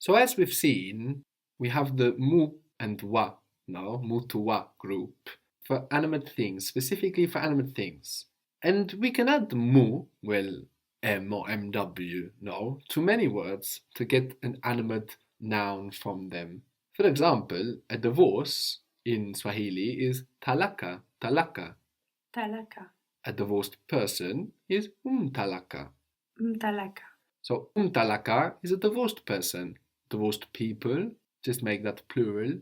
So as we've seen, we have the mu and wa, no, mu to wa group for animate things, specifically for animate things. And we can add mu, well, M or MW, no, to many words to get an animate noun from them. For example, a divorce in Swahili is talaka, talaka. Talaka. A divorced person is talaka. Mtalaka. So talaka is a divorced person. Divorced people, just make that plural.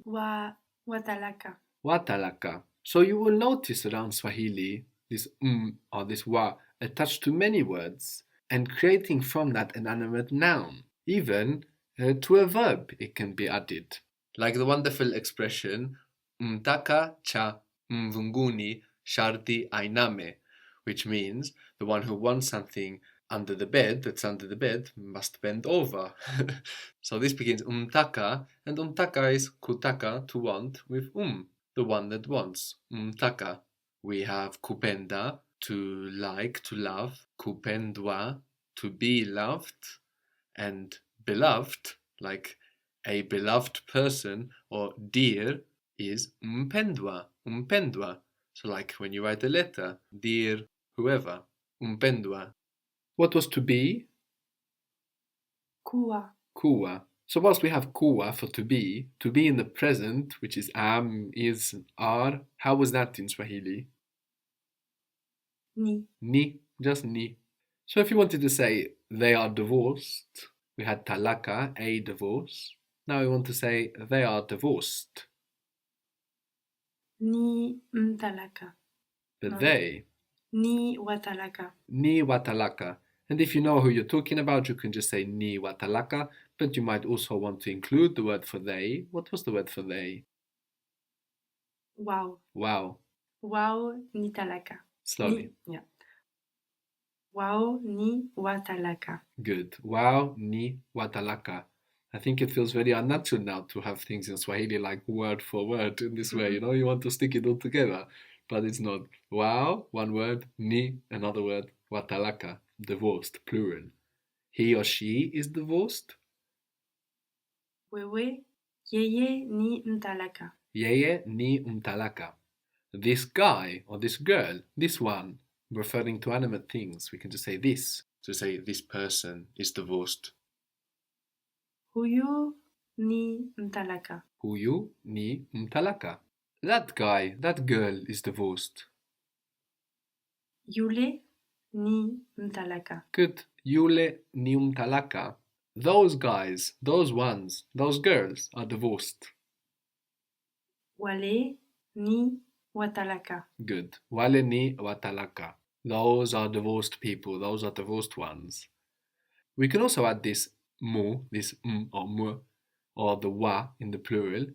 Watalaka. Watalaka. So you will notice around Swahili this or this wa attached to many words and creating from that an animate noun. Even to a verb it can be added. Like the wonderful expression mtaka cha mvunguni sharti ainame, which means the one who wants something under the bed, that's under the bed, must bend over. So this begins umtaka, and umtaka is kutaka, to want, with the one that wants, umtaka. We have kupenda, to like, to love, kupendwa, to be loved, and beloved, like a beloved person or dear, is mpendwa, mpendwa. So like when you write a letter, dear whoever, mpendwa. What was to be? Kuwa. Kuwa. So whilst we have kuwa for to be in the present, which is am, is, are, how was that in Swahili? Ni. Ni, just ni. So if you wanted to say they are divorced, we had talaka, a divorce. Now we want to say they are divorced. Ni mtalaka. But No. they. Ni watalaka. Ni watalaka. And if you know who you're talking about, you can just say ni watalaka, but you might also want to include the word for they. What was the word for they? Wow. Wow. Wow ni talaka. Slowly. Yeah. Wow ni watalaka. Good. Wow ni watalaka. I think it feels very unnatural now to have things in Swahili like word for word in this way, you know, you want to stick it all together, but it's not. Wow, one word, ni, another word, watalaka, divorced, plural. He or she is divorced. Wewe, yeye ni mtalaka. Yeye ni mtalaka. This guy or this girl, this one, referring to animate things, we can just say this, to say this person is divorced. Huyu ni mtalaka. Huyu ni mtalaka. That guy, that girl is divorced. Yule ni mtalaka. Good. Yule ni mtalaka. Those guys, those ones, those girls are divorced. Wale ni watalaka. Good. Wale ni watalaka. Those are divorced people, those are divorced ones. We can also add this mu, this or mu, or the wa in the plural,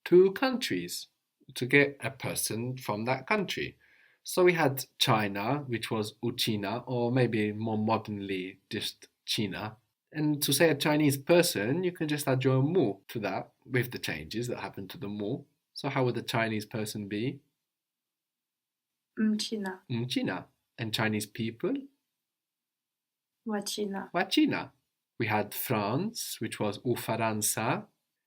to countries to get a person from that country. So we had China, which was Uchina, or maybe more modernly just China. And to say a Chinese person, you can just add your mu to that with the changes that happen to the mu. So how would a Chinese person be? Mchina. Mchina. And Chinese people? Wachina. Wachina. We had France, which was Ufaransa,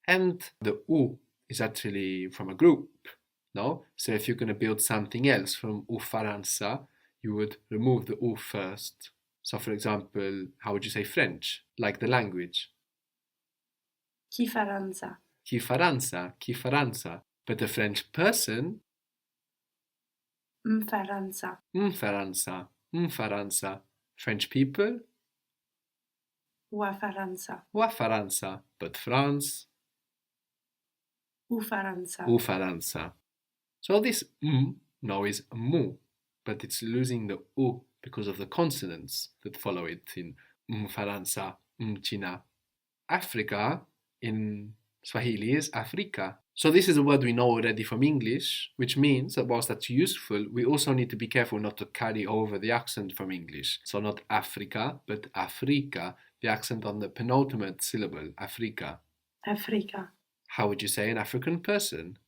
and the U is actually from a group, no? So if you're going to build something else from Ufaransa, you would remove the U first. So for example, how would you say French? Like the language. Kifaransa. Kifaransa, Kifaransa. But a French person? Mfaransa. Mfaransa, Mfaransa. French people? Wafaransa. Wafaransa. But France? Ufaransa. Ufaransa. So this now is mu, but it's losing the u because of the consonants that follow it in Mfaransa, Mchina. Africa in Swahili is Afrika. So this is a word we know already from English, which means that whilst that's useful, we also need to be careful not to carry over the accent from English. So not Africa, but Afrika, the accent on the penultimate syllable, Afrika. Afrika. How would you say an African person?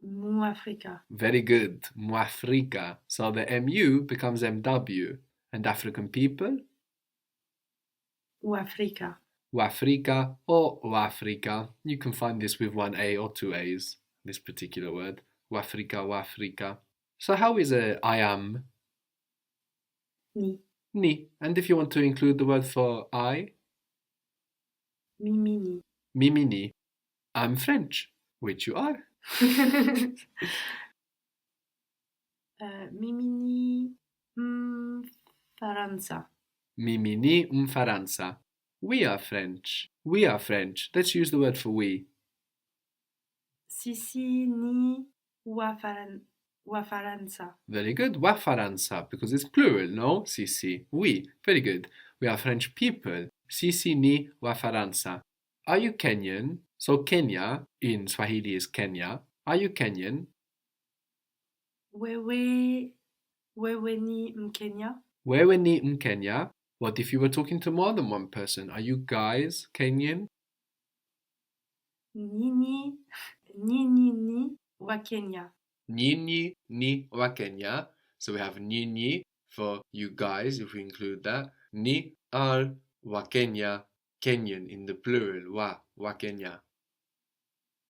Muafrika. Very good, Muafrika. So the MU becomes MW. And African people? Uafrika. Uafrika or Uafrika. You can find this with one A or two A's, this particular word. Uafrika, Uafrika. So how is I am? Ni. Ni. And if you want to include the word for I? Mimini. Mimini. I'm French, which you are. Mimini. Faransa. Mimini Faransa. We are French. We are French. Let's use the word for we. Sisi ni Wafaransa. Very good. Wa Faransa, because it's plural, no? Sisi. We. Very good. We are French people. Sisi ni wa Faransa. Are you Kenyan? So Kenya in Swahili is Kenya. Are you Kenyan? Wewe ni Mkenya? Wewe ni Mkenya. What if you were talking to more than one person? Are you guys Kenyan? Nyinyi ni wa Kenya. Nyinyi ni wa Kenya. So we have nyinyi for you guys, if we include that. Ni are wa Kenya, Kenyan in the plural. Wa Kenya.